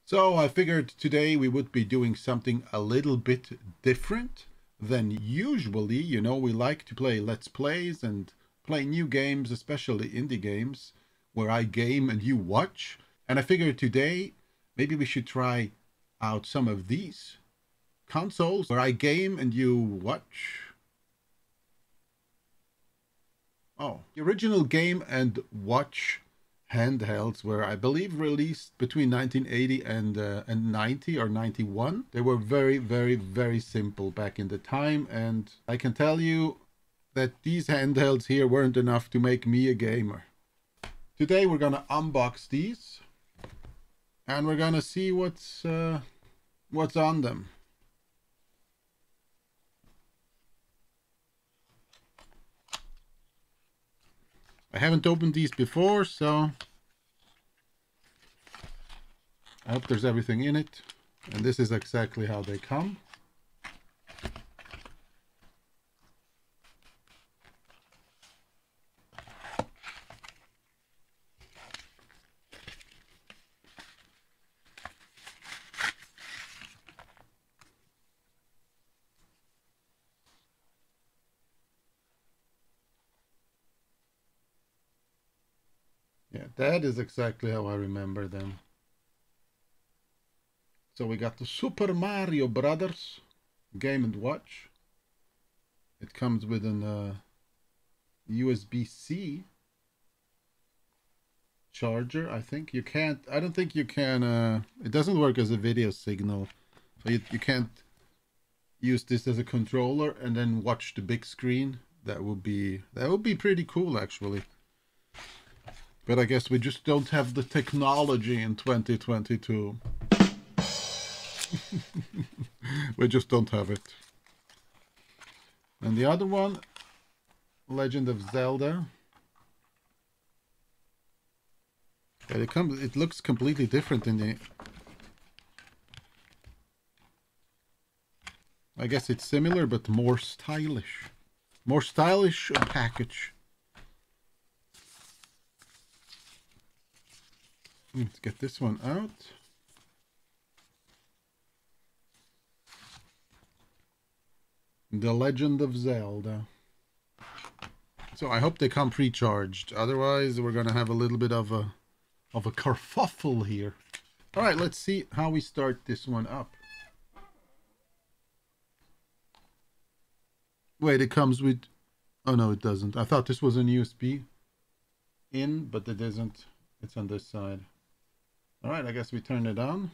So I figured today we would be doing something a little bit different than usually. You know, we like to play Let's Plays and play new games, especially indie games, where I game and you watch. And I figured today maybe we should try out some of these consoles where I game and you watch. Oh, the original game and watch handhelds were, I believe, released between 1980 and 90 or 91. They were very, very, very simple back in the time, and I can tell you that these handhelds here weren't enough to make me a gamer. Today we're gonna unbox these, and we're gonna see what's on them. I haven't opened these before, so I hope there's everything in it. And this is exactly how they come. Yeah, that is exactly how I remember them. So we got the Super Mario Brothers Game & Watch. It comes with an USB-C charger, I think. I don't think you can, it doesn't work as a video signal. So you can't use this as a controller and then watch the big screen. That would be pretty cool, actually. But I guess we just don't have the technology in 2022. We just don't have it. And the other one, Legend of Zelda. But it looks completely different in the... I guess it's similar, but more stylish. More stylish package. Let's get this one out. The Legend of Zelda. So I hope they come pre-charged. Otherwise, we're gonna have a little bit of a kerfuffle here. All right, let's see how we start this one up. Wait, it comes with... Oh no, it doesn't. I thought this was an USB in, but it isn't. It's on this side. All right, I guess we turn it on.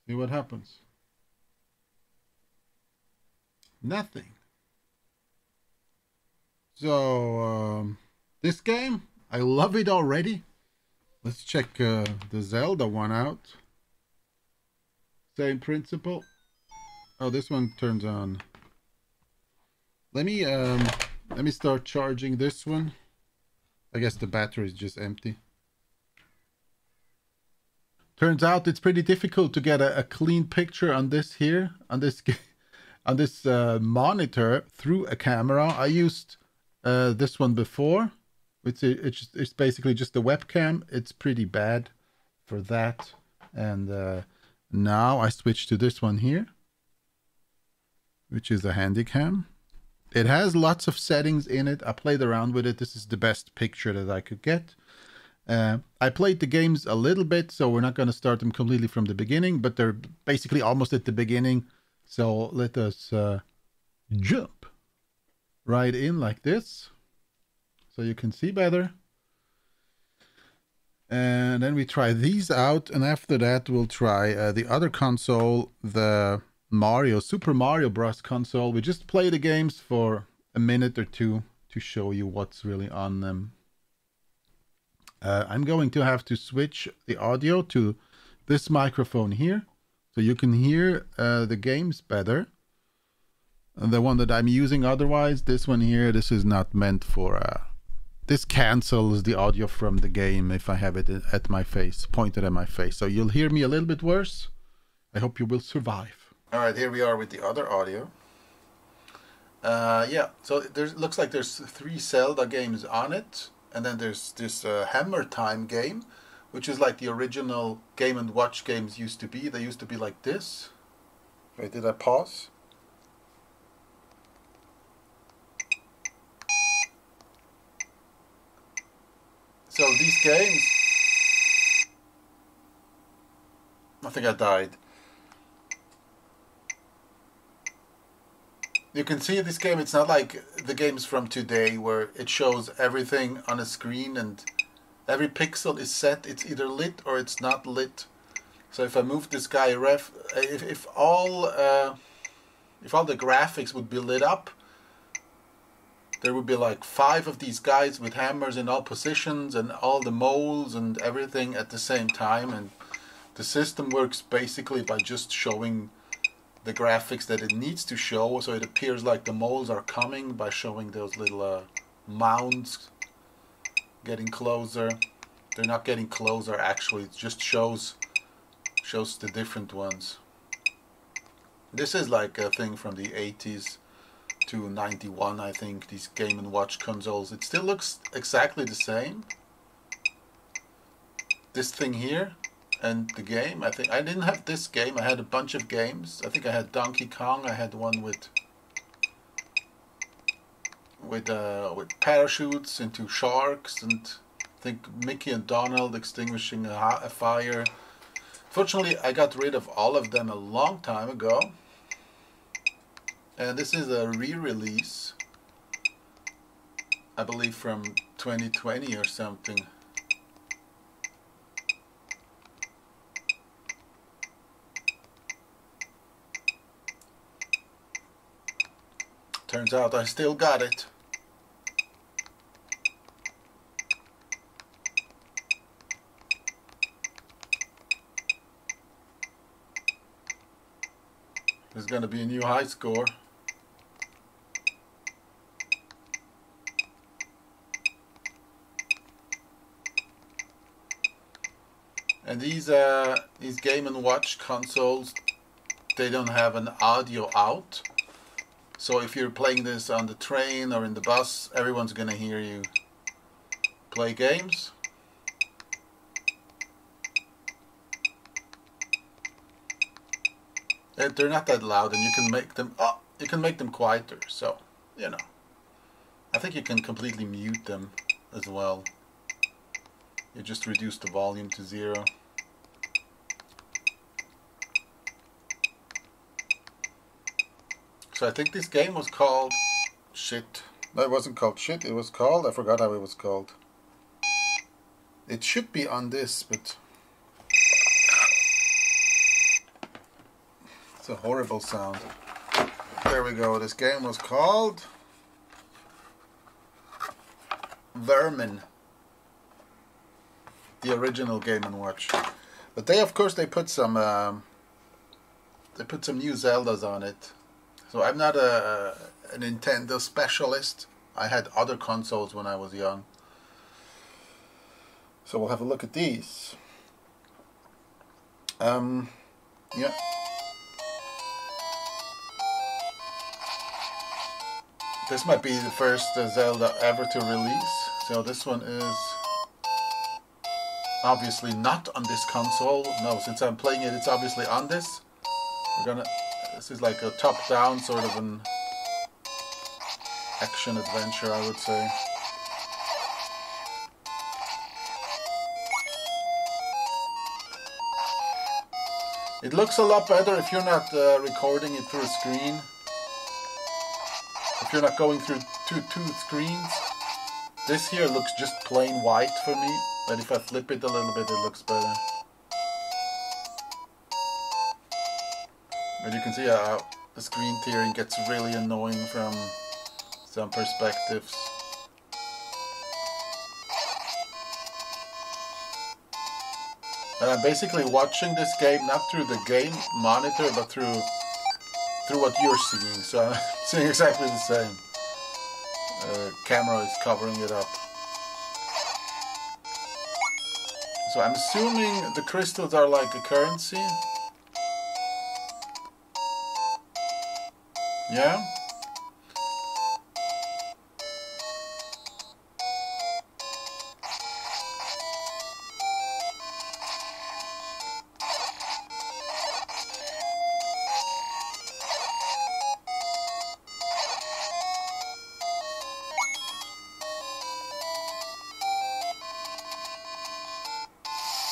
See what happens. Nothing. So, this game, I love it already. Let's check the Zelda one out. Same principle. Oh, this one turns on. Let me start charging this one. I guess the battery is just empty. Turns out it's pretty difficult to get a clean picture on this here, on this monitor through a camera. I used this one before. It's basically just a webcam. It's pretty bad for that. And now I switch to this one here, which is a Handycam. It has lots of settings in it. I played around with it. This is the best picture that I could get. I played the games a little bit, so we're not going to start them completely from the beginning, but they're basically almost at the beginning. So let us jump right in like this, so you can see better. And then we try these out, and after that we'll try the other console, the Super Mario Bros. Console. We just play the games for a minute or two to show you what's really on them. I'm going to have to switch the audio to this microphone here, so you can hear the games better. And the one that I'm using otherwise, this one here, this is not meant for... this cancels the audio from the game if I have it at my face, pointed at my face. So you'll hear me a little bit worse. I hope you will survive. All right, here we are with the other audio. Yeah, so looks like there's 3 Zelda games on it. And then there's this Hammer Time game, which is like the original Game & Watch games used to be. They used to be like this. Wait, did I pause? So these games... I think I died. You can see this game, it's not like the games from today where it shows everything on a screen and every pixel is set. It's either lit or it's not lit. So if I move this guy, if all the graphics would be lit up, there would be like 5 of these guys with hammers in all positions and all the moles and everything at the same time. And the system works basically by just showing the graphics that it needs to show, so it appears like the moles are coming by showing those little mounds getting closer. They're not getting closer actually, it just shows the different ones. This is like a thing from the 80s to 91, I think, these Game & Watch consoles. It still looks exactly the same. This thing here and the game, I think I didn't have this game. I had a bunch of games. I think I had Donkey Kong. I had one with parachutes into sharks, and I think Mickey and Donald extinguishing a fire. Fortunately, I got rid of all of them a long time ago. And this is a re-release, I believe from 2020 or something. Turns out I still got it. There's gonna be a new high score. And these Game & Watch consoles, they don't have an audio out. So if you're playing this on the train or in the bus, everyone's gonna hear you play games. And they're not that loud, and you can make them quieter. So, you know, I think you can completely mute them as well. You just reduce the volume to 0. So I think this game was called shit. No, it wasn't called shit. It was called, I forgot how it was called. It should be on this, but it's a horrible sound. There we go. This game was called Vermin. The original Game & Watch. But they, of course, they put some new Zeldas on it. So I'm not a Nintendo specialist. I had other consoles when I was young. So we'll have a look at these. Yeah. This might be the first Zelda ever to release. So this one is obviously not on this console. No, since I'm playing it, it's obviously on this. This is like a top-down sort of an action adventure, I would say. It looks a lot better if you're not recording it through a screen. If you're not going through two screens. This here looks just plain white for me, but if I flip it a little bit, it looks better. But you can see how the screen tearing gets really annoying from some perspectives. And I'm basically watching this game not through the game monitor, but through what you're seeing. So I'm seeing exactly the same. Camera is covering it up. So I'm assuming the crystals are like a currency. Yeah?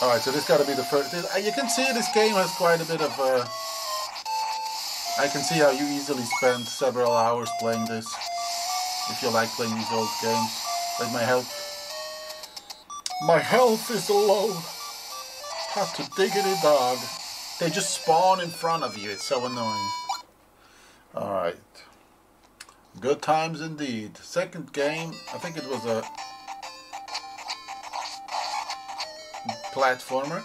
Alright, so this got to be the first. You can see this game has quite a bit of... I can see how you easily spend several hours playing this. If you like playing these old games. Like my health. My health is low. Have to diggity dog. They just spawn in front of you. It's so annoying. Alright. Good times indeed. Second game, I think it was a platformer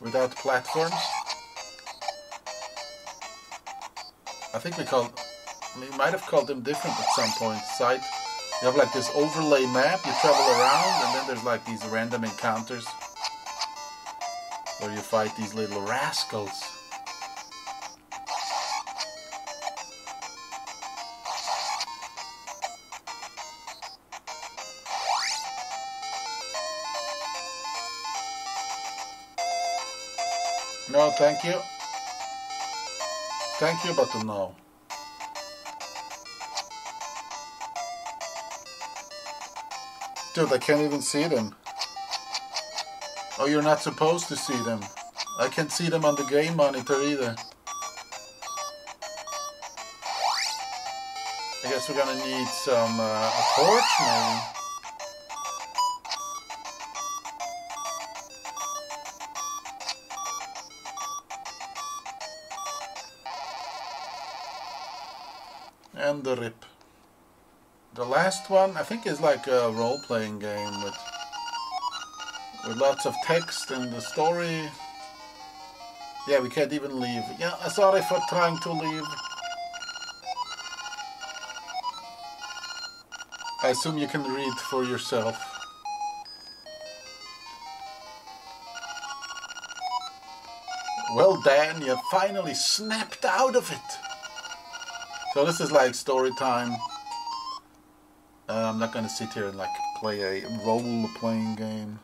without platforms. I think we might have called them different at some point. Site, you have like this overlay map, you travel around, and then there's like these random encounters where you fight these little rascals. No, thank you. Thank you, but no. Dude, I can't even see them. Oh, you're not supposed to see them. I can't see them on the game monitor either. I guess we're gonna need some a torch, maybe. And the rip. The last one, I think, is like a role-playing game with lots of text and the story. Yeah, we can't even leave. Yeah, sorry for trying to leave. I assume you can read for yourself. Well, Dan, you finally snapped out of it. So this is like story time. I'm not gonna sit here and like play a role-playing game.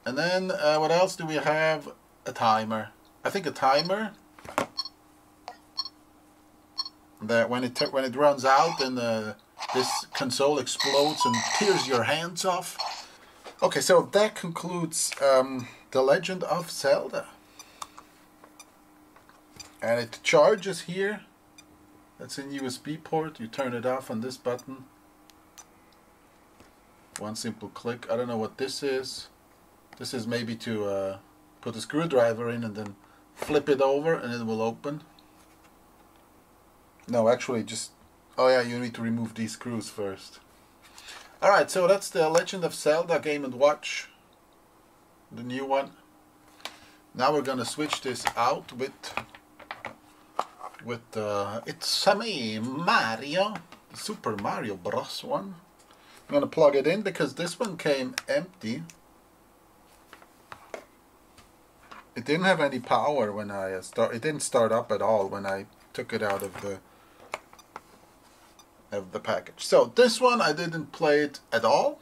And then what else do we have? A timer. I think a timer that when it runs out, then this console explodes and tears your hands off. Okay, so that concludes The Legend of Zelda. And it charges here. That's in USB port. You turn it off on this button. One simple click. I don't know what this is. This is maybe to put a screwdriver in and then flip it over and it will open. No, actually just... Oh yeah, you need to remove these screws first. Alright, so that's the Legend of Zelda Game & Watch. The new one. Now we're gonna switch this out with it's me, Mario, Super Mario Bros. One. I'm gonna plug it in because this one came empty. It didn't have any power when I it didn't start up at all when I took it out of the package. So this one I didn't play it at all.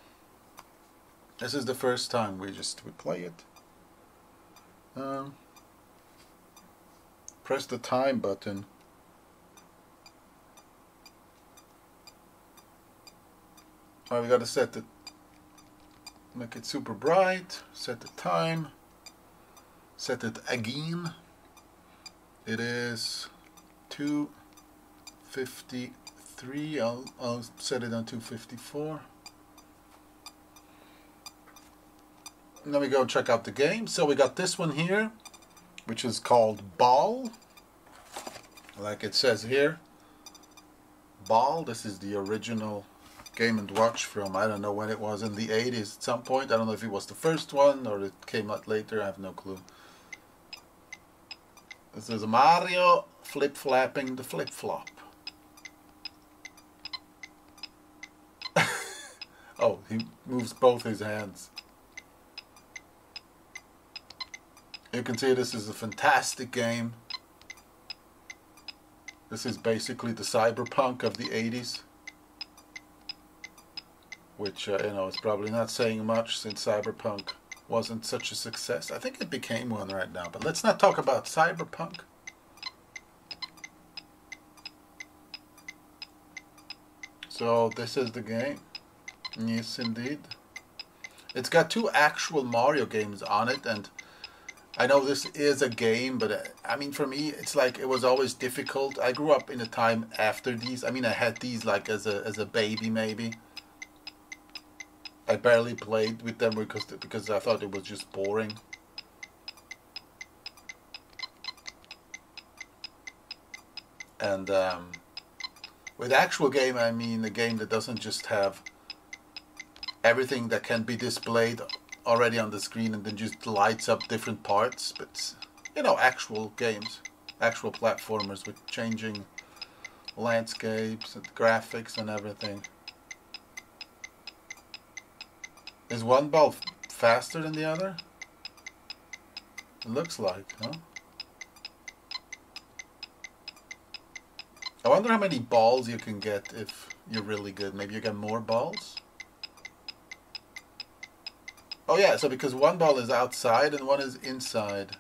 This is the first time we play it. Press the time button. Oh, we gotta set it, make it super bright, set the time, set it again. It is 2:53. I'll set it on 2:54. And then we go check out the game. So we got this one here, which is called Ball. Like it says here. Ball. This is the original Game & Watch from, I don't know when it was, in the 80s at some point. I don't know if it was the first one or it came out later. I have no clue. This is Mario flip-flapping the flip-flop. Oh, he moves both his hands. You can see this is a fantastic game. This is basically the cyberpunk of the 80s. Which, you know, is probably not saying much since cyberpunk wasn't such a success. I think it became one right now, but let's not talk about cyberpunk. So this is the game. Yes, indeed. It's got 2 actual Mario games on it, and I know this is a game, but I mean, for me, it's like it was always difficult. I grew up in a time after these. I mean, I had these like as a baby, maybe. I barely played with them because I thought it was just boring. And with actual game, I mean a game that doesn't just have everything that can be displayed already on the screen and then just lights up different parts, but you know, actual games, actual platformers with changing landscapes and graphics and everything. Is one ball faster than the other? It looks like, huh? I wonder how many balls you can get if you're really good. Maybe you get more balls? Oh yeah, so because one ball is outside and one is inside.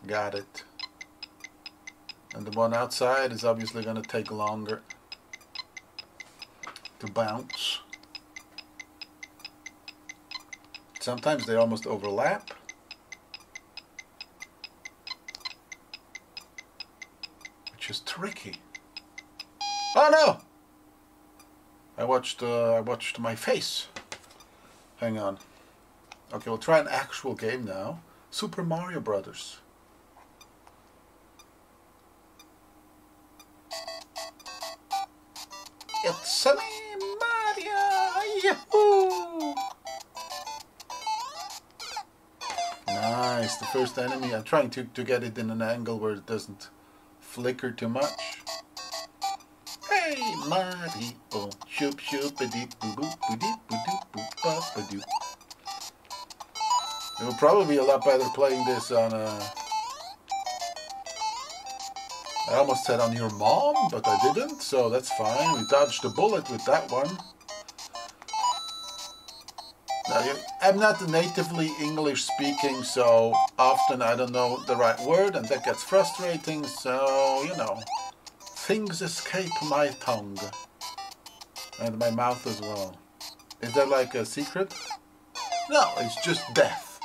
Got it. And the one outside is obviously going to take longer to bounce. Sometimes they almost overlap. Which is tricky. Oh no! I watched my face. Hang on. Okay, we'll try an actual game now. Super Mario Brothers. It's me, Mario! Yahoo! Nice, the first enemy. I'm trying to get it in an angle where it doesn't flicker too much. Hey, Mario! Shoop shoop a deep boo boo boo deep boo doop boo ba ba doo. It would probably be a lot better playing this on a... I almost said on your mom, but I didn't, so that's fine. We dodged a bullet with that one. Now, I'm not natively English speaking, so often I don't know the right word, and that gets frustrating, so, you know, things escape my tongue. And my mouth as well. Is that like a secret? No, it's just death.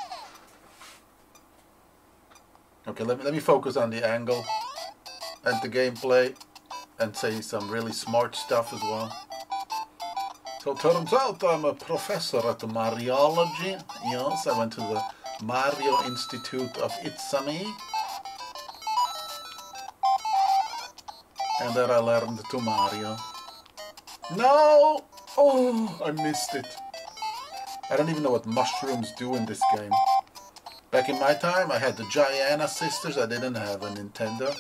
Okay, let me focus on the angle and the gameplay and say some really smart stuff as well. So turns out I'm a professor at Mariology. Yes, I went to the Mario Institute of Itsami. And there I learned to Mario. No! Oh, I missed it. I don't even know what mushrooms do in this game. Back in my time, I had the Gianna sisters. I didn't have a Nintendo.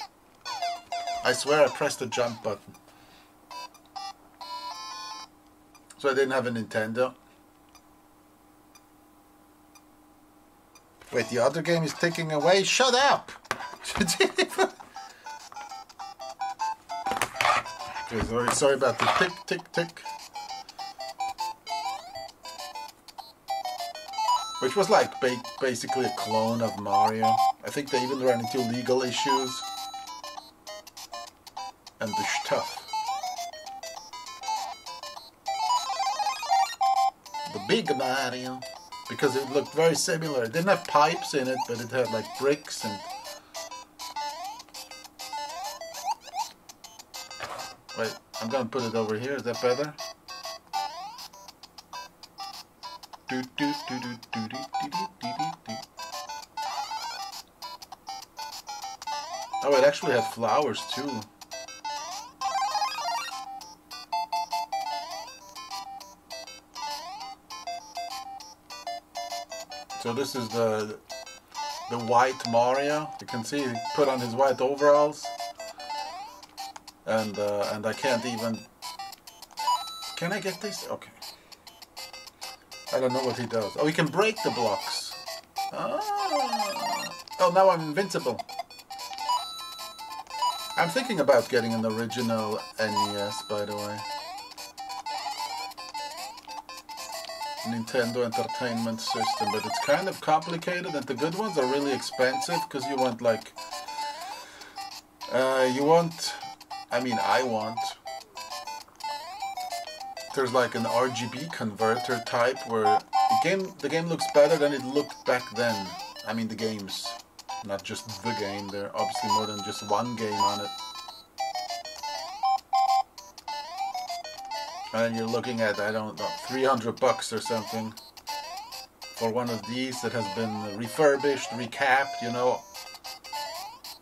I swear I pressed the jump button. So I didn't have a Nintendo. Wait, the other game is ticking away? Shut up! Okay, sorry about the tick, tick, tick. Which was like basically a clone of Mario. I think they even ran into legal issues. And the stuff. The big Mario. Because it looked very similar. It didn't have pipes in it, but it had like bricks and... Wait, I'm gonna put it over here. Is that better? Oh, it actually had flowers too. So this is the white Mario. You can see he put on his white overalls, and I can't even. Can I get this? Okay. I don't know what he does. Oh, he can break the blocks. Oh, now I'm invincible. I'm thinking about getting an original NES, by the way. Nintendo Entertainment System, but it's kind of complicated, and the good ones are really expensive because you want like I want there's like an RGB converter type where the game looks better than it looked back then. I mean the games, not just the game. There are obviously more than just one game on it. And you're looking at, I don't know, $300 or something for one of these that has been refurbished, recapped, you know.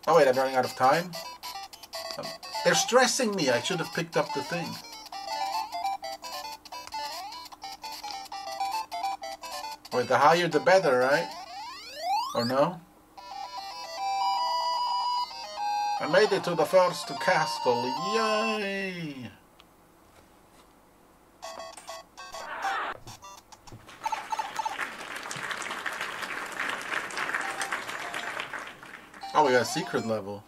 Oh wait, I'm running out of time. They're stressing me. I should have picked up the thing. Wait, the higher the better, right? Or no? I made it to the first castle. Yay! Oh, we got a secret level.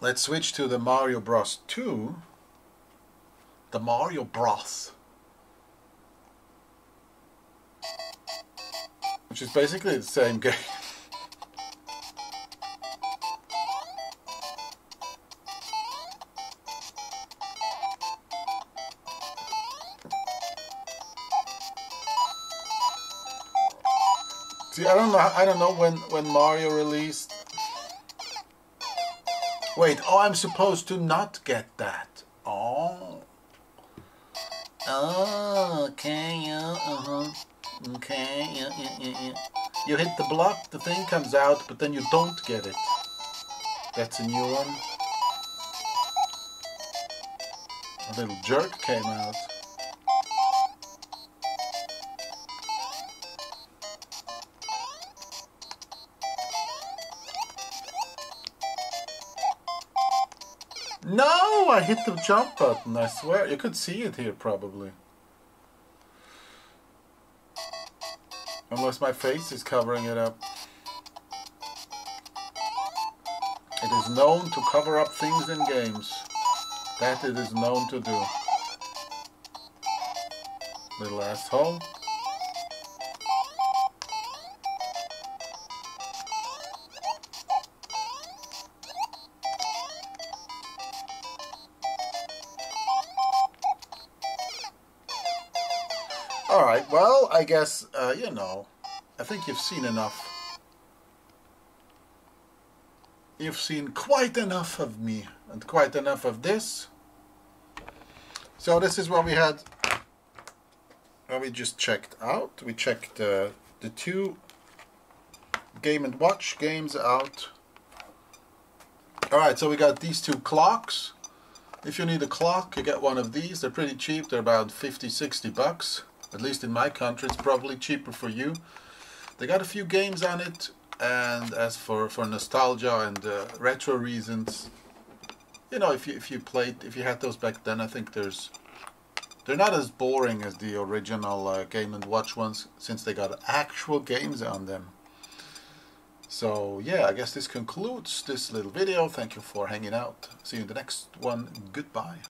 Let's switch to the Mario Bros. 2. The Mario Bros. Which is basically the same game. See, I don't know when Mario released. Wait, oh, I'm supposed to not get that. Oh. Oh, okay, yeah, okay, yeah. You hit the block, the thing comes out, but then you don't get it. That's a new one. A little jerk came out. No, I hit the jump button, I swear. You could see it here, probably. Unless my face is covering it up. It is known to cover up things in games. That it is known to do. Little asshole. Alright, well, I guess, you know, I think you've seen enough. You've seen quite enough of me and quite enough of this. So this is what we had, what we just checked out. We checked the two Game & Watch games out. Alright, so we got these two clocks. If you need a clock, you get one of these. They're pretty cheap. They're about 50-60 bucks. At least in my country, it's probably cheaper for you. They got a few games on it, and as for nostalgia and retro reasons, you know, if you had those back then, I think they're not as boring as the original Game & Watch ones, since they got actual games on them. So yeah, I guess this concludes this little video. Thank you for hanging out. See you in the next one. Goodbye.